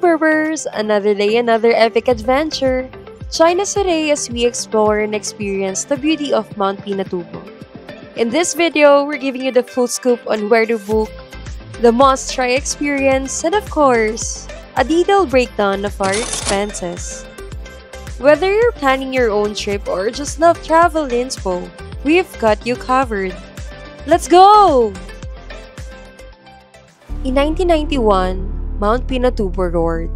Burbers! Another day, another epic adventure. Join us today as we explore and experience the beauty of Mount Pinatubo. In this video, we're giving you the full scoop on where to book, the must-try experience, and of course, a detailed breakdown of our expenses. Whether you're planning your own trip or just love travel inspo, we've got you covered. Let's go! In 1991, Mount Pinatubo roared,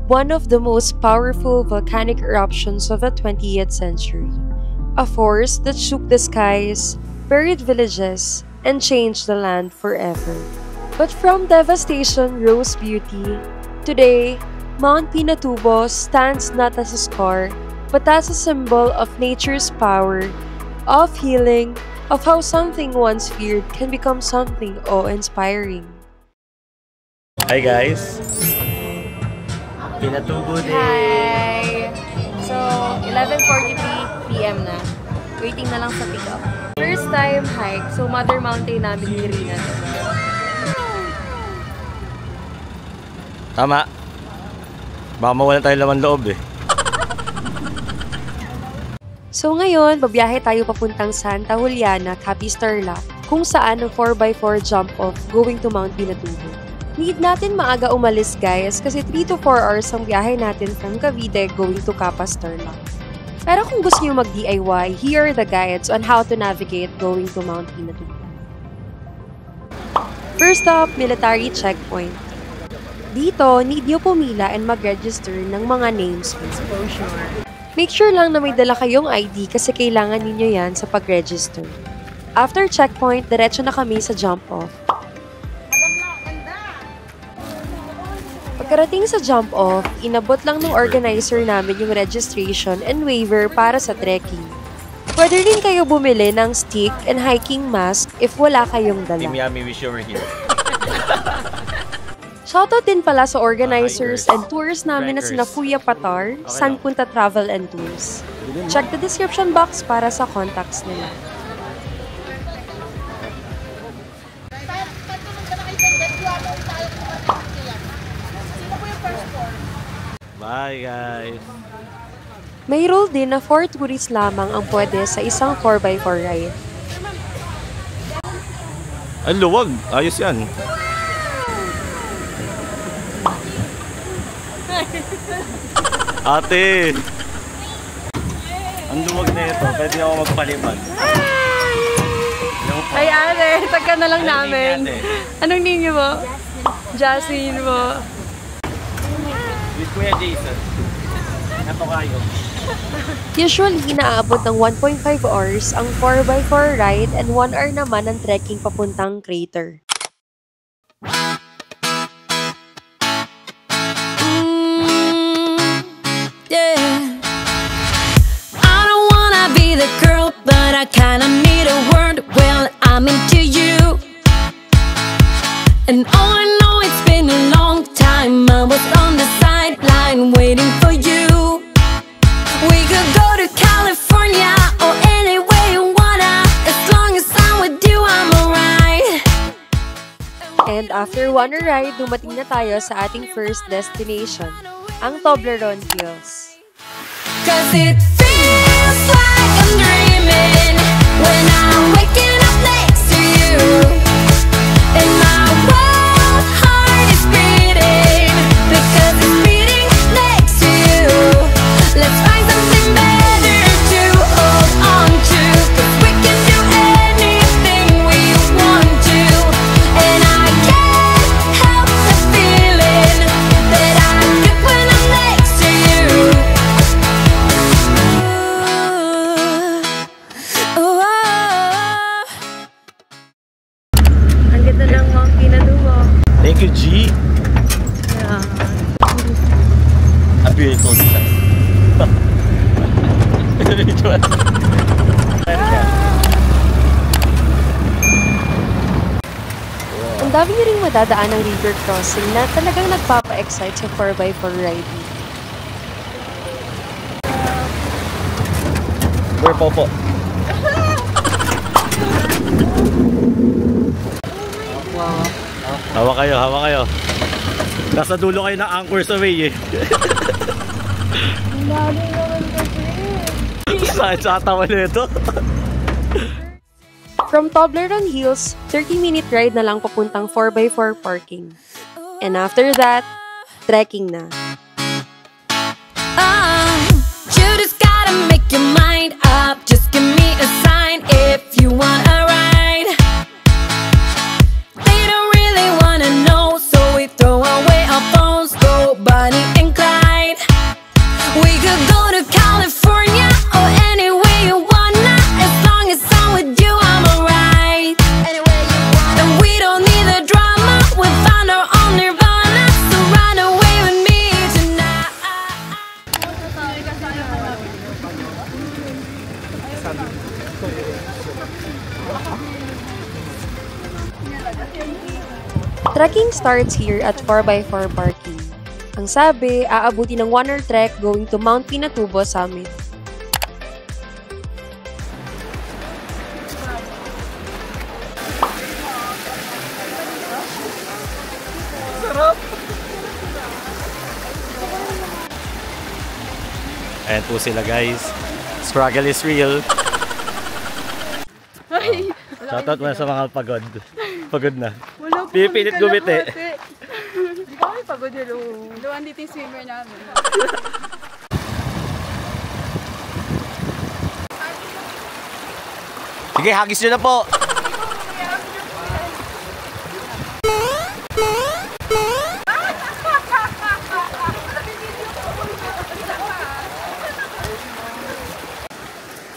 one of the most powerful volcanic eruptions of the 20th century. A force that shook the skies, buried villages, and changed the land forever. But from devastation rose beauty. Today, Mount Pinatubo stands not as a scar, but as a symbol of nature's power, of healing, of how something once feared can become something awe-inspiring. Hi guys! Pinatubo Day! Hi! So, 11:43 PM na. Waiting na lang sa pick-up. First time hike, so Mother Mountain namin ni Rina. Tama. Baka mawalan tayo laman loob eh. So ngayon, babiyahe tayo papuntang Santa Juliana, Capiz-Tarlac, kung saan ang 4x4 jump-off going to Mount Pinatubo. Need natin maaga umalis guys kasi 3 to 4 hours ang biyahe natin from Cavite going to Capiz-Tarlac. Pero kung gusto nyo mag-DIY, here are the guides on how to navigate going to Mount Pinatubo. First up, military checkpoint. Dito, need nyo pumila and mag-register ng mga names with exposure. Make sure lang na may dala kayong ID kasi kailangan ninyo yan sa pag-register. After checkpoint, diretso na kami sa jump-off. Pagkarating sa jump-off, inabot lang ng organizer namin yung registration and waiver para sa trekking. Pwede rin kayo bumili ng stick and hiking mask if wala kayong dala. Team Yummy, wish you were here. Shoutout din pala sa organizers and tours namin na sina Kuya Patar, San Punta Travel and Tours. Check the description box para sa contacts nila. Bye guys! May rule din na 4 tourists lamang ang pwede sa isang 4x4 ride. Ang luwag! Ayos yan! Ate! Ang luwag na ito. Pwede ako magpalipad. Ay ate, tagka na lang namin. Anong name niyo mo? Jasmine mo. With Kuya Jason. Nato kayo. Usually, inaabot ng 1.5 hours ang 4x4 ride and 1 hour naman ang trekking papuntang crater. I kinda need a word, well, I'm into you. And oh, I know it's been a long time, I was on the sideline waiting for you. We could go to California or anywhere you wanna, as long as I'm with you, I'm alright. And after one ride, dumating na tayo sa ating first destination, ang Toblerone Hills. Cause it feels like I'm dreaming when I'm waking up next to you, and my wild heart is beating because it's beating next to you. Let's find something better to hold on to, cause we can do anything we want to, and I can't help the feeling that I get when I'm next to you. Ang ganda ng Mount Pinatubo. Thank you, G! Yeah. A beautiful sight. Ang dami nyo rin madadaan ng river crossing na talagang nagpapa-excite sa 4x4 riding. Where po? Wow. Hawa kayo. Nasa dulo kayo ng Anchors Away eh. Lalo naman kasi. Saan sa tawa nito? From Toblerone Hills, 30-minute ride na lang papuntang 4x4 parking. And after that, trekking na. You just gotta make your mind up. Just give me a sign if you want a ride. They don't really wanna know, so we throw away our phones, go Bonnie and Clyde. We could go to California or anywhere you wanna. As long as I'm with you, I'm alright. And we don't need the drama. We found our own nirvana. So run away with me tonight. Trekking starts here at 4x4 parking. Ang sabi, aabuti ng 1-hour trek going to Mount Pinatubo Summit. Ayan po sila guys. Struggle is real. Shoutout mo sa mga pagod. Pagod na. Wala po Pipilit gumiti. Hindi kami pagod yun. Luwan dito yung swimmer namin. Sige, hagis nyo na po.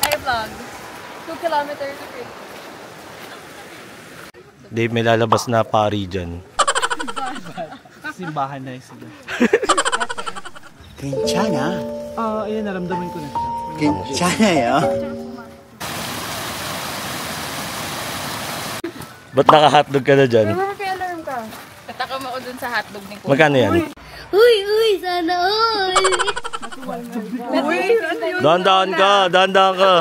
Ay, vlog. 2 kilometers. Dave, may lalabas na pari dyan. Simbahan na yung sila. 괜찮아. Ayun, naramdaman ko na siya. 괜찮아요. Ba't naka-hotdog ka na dyan? May alarm ka. Tatakam ako dun sa hotdog ni Kuya. Magkano yan? Uy, sana all. Dahan-dahan ka, dahan-dahan ka.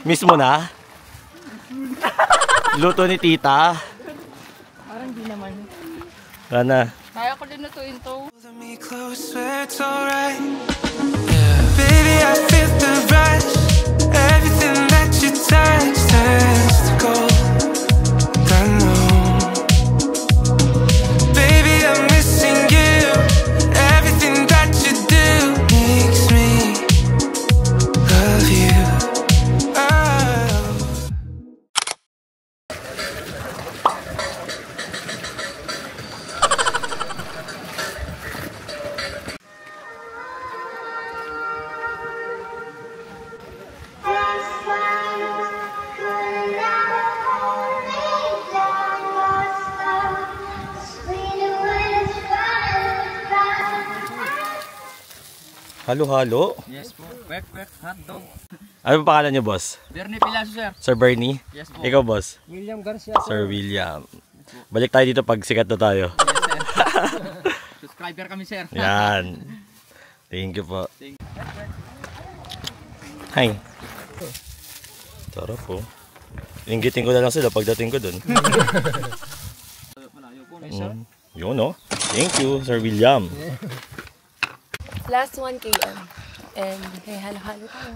Miss mo na? Luto ni tita. Parang di naman. Sana. Kaya ko din lutuin to. Me close where it's alright. Baby, I feel the rush. Everything that you touch turns to gold. I know. Baby, I'm missing you. Everything that you do makes me love you. Oh. Halo-halo. Yes po. Quick, hotdog. Ano pa pangalan niyo, boss? Bernie Pilaso, sir. Sir Bernie? Yes po. Ikaw, boss? William Garcia, Sir William. Balik tayo dito pag sikat na tayo. Subscriber kami, sir. Yan. Thank you po. Hi. Sarap po. Inggitin ko na lang sila pagdating ko dun. Yun, no? Thank you, Sir William. Last 1 km. And hey, halo-halo tayo.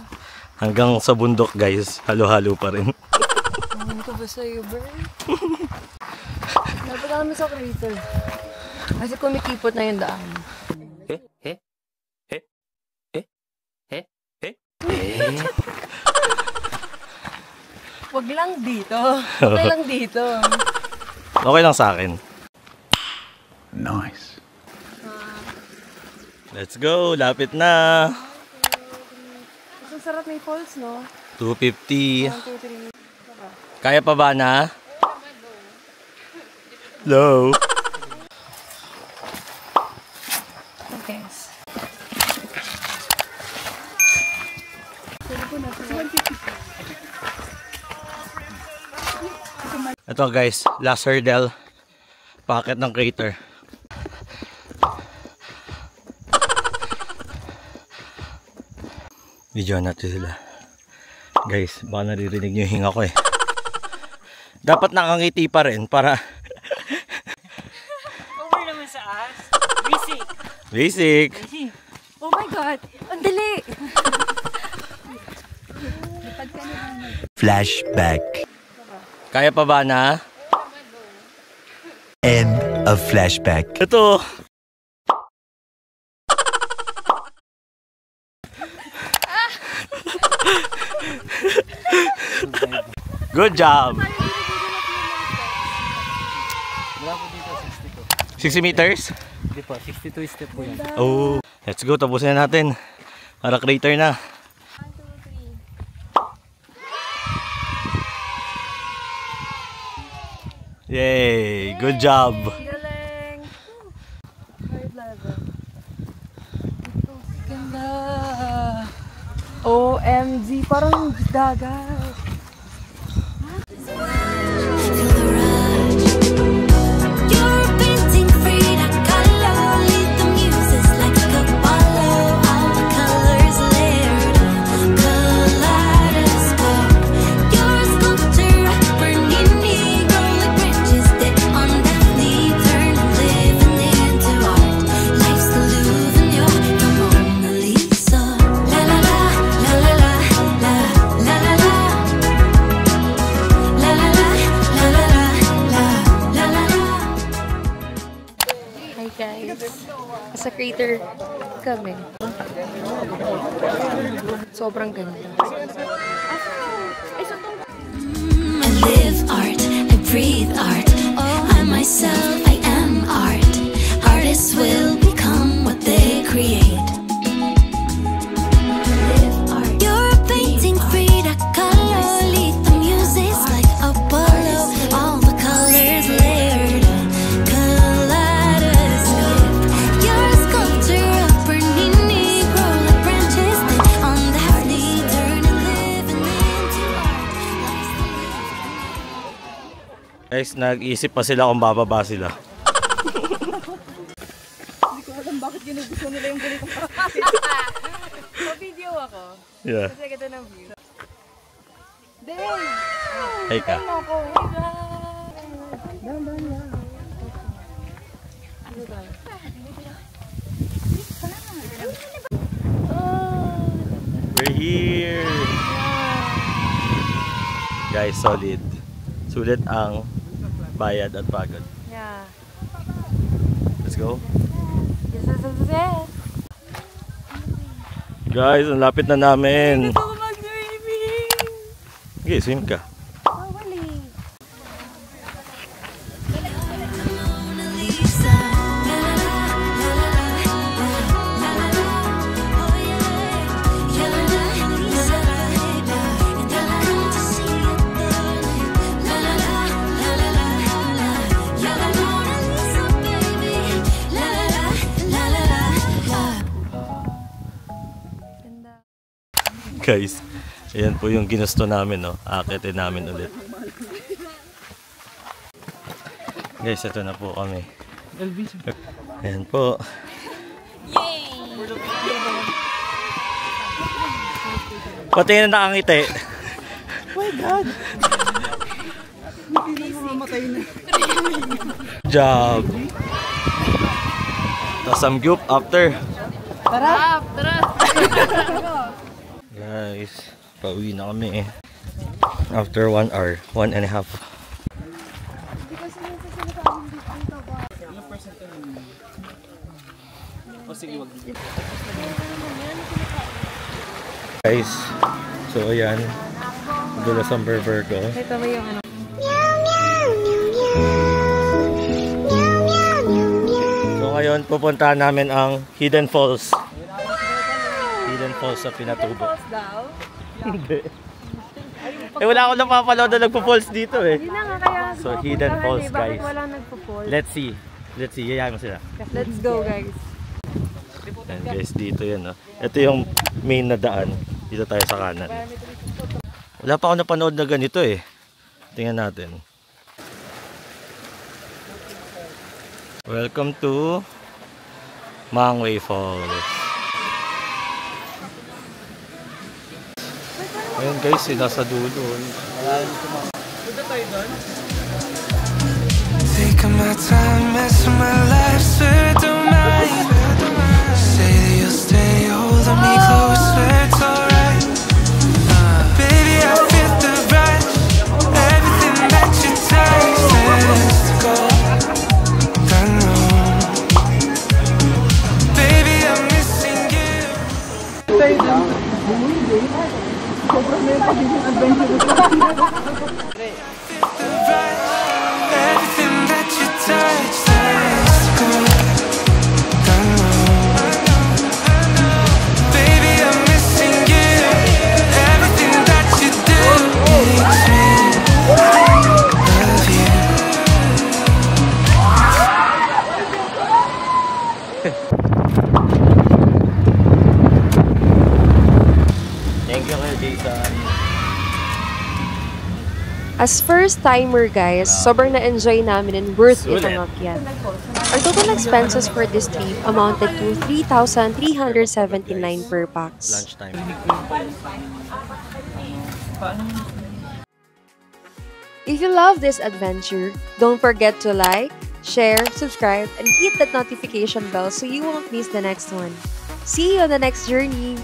Hanggang sa bundok, guys. Halo-halo pa rin. Ano ko ba sa'yo, Bert? Dapat kami sa crater. Kasi kumikipot na yung daan. Wag lang dito. Okay lang dito. Okay lang sa akin. Nice. Let's go. Lapit na. Ang sarap may falls, no? 250. 1, 2, 3. Kaya pa ba na? Low. Okay. Ito guys, last hurdle. Packet ng crater. Video natin sila. Guys, baka naririnig nyo yung hinga ko eh. Dapat nakangiti pa rin para Basic. Oh my God! Ang dali! Flashback. Kaya pa ba na? End of flashback. Ito. Good job. 60 meters? Hindi po, 62 step po yan. Oh, let's go. Tapusin na natin. Para crater na. Yay! Good job. Galing! Third level. Ganda! OMG! Parang dagat! Feel the rush. You're painting Frida Kahlo. Lead the muses like a follow. All the colors layered. Kaleidoscope. You're a sculpture at Bernini. Grow like branches that on Daphne. Turn living into art. Life's the Louvre and you're the Mona Lisa. La la la, la la la, la la la la. La la la, la la la, la la la. Hi guys! Sa crater kami. Sobrang ganda. I live art, I breathe art. I myself, I am art. Artists will become what they create. You're a painting Frida Kahlo. Lead the muses like Apollo. All the colors layered. Kaleidoscope. You're a sculpture of Bernini. Grow like branches that on Daphne. Turn and living into art. Life's the Guys, nag-isip pa sila kung bababa sila. Hindi ko alam bakit ginugusto nila yung ganitong kakakit. Pa-video ako. Yeah. Kasi ganda ng view. Hey ka. We're here. Guys, solid. Sulit ang bayad at pagod. Yeah. Let's go. Yes, yes, yes, yes. Guys, ang lapit na namin. Gusto ko mag-swimming! Okay, swim ka. Wali. Mona Lisa. La la la, la la la, la la la. Oh yeah. La la la, la la la. And I come to see it burning. La la la, la la la, la. You're the Mona Lisa, baby. La la la, la la la, la. Ganda. Guys, ayan po yung ginusto namin, no? Akitin namin ulit. Guys, ito na po kami. Ayan po. Pati na nakangiti. Mamatay na. Job. Tapos some goop after. Tara! Tara! Guys, pauwi na kami eh. After 1 hour, 1.5 hours. Guys, so ayan. Dulas ang burger ko. Ito mo yung ano. So ngayon, pupuntahan namin ang Hidden Falls. Hidden Falls sa Pinatubo. daw? Hindi. Eh wala akong napapanood na nagpo-falls dito eh. Yun na nga kaya. So Hidden Falls, Bakit guys. wala nagpo-fall? Let's see. Let's see. Yayaman sila. Let's go guys. Ayan guys, dito yan. No? Ito yung main na daan. Dito tayo sa kanan. Wala pa ako napanood na ganito eh. Tingnan natin. Welcome to Mangway Falls. Ayan guys, sila sa dulo. Taking my time, messing my life, so don't mind. still stay. Holding me close, swear it's alright. Baby, I feel the rush. Everything that you touch turns to gold. I know. Baby, I'm missing you. Everything that you touch turns to gold. I know. Baby, I'm missing you. Everything that you do makes me love you. Thank you kay Jason. As first timer guys, sobrang na-enjoy namin and worth it Sulit. ang Akyat. Our total expenses for this trip amounted to 3,379 per pax. Lunchtime. If you love this adventure, don't forget to like, share, subscribe, and hit that notification bell so you won't miss the next one. See you on the next journey!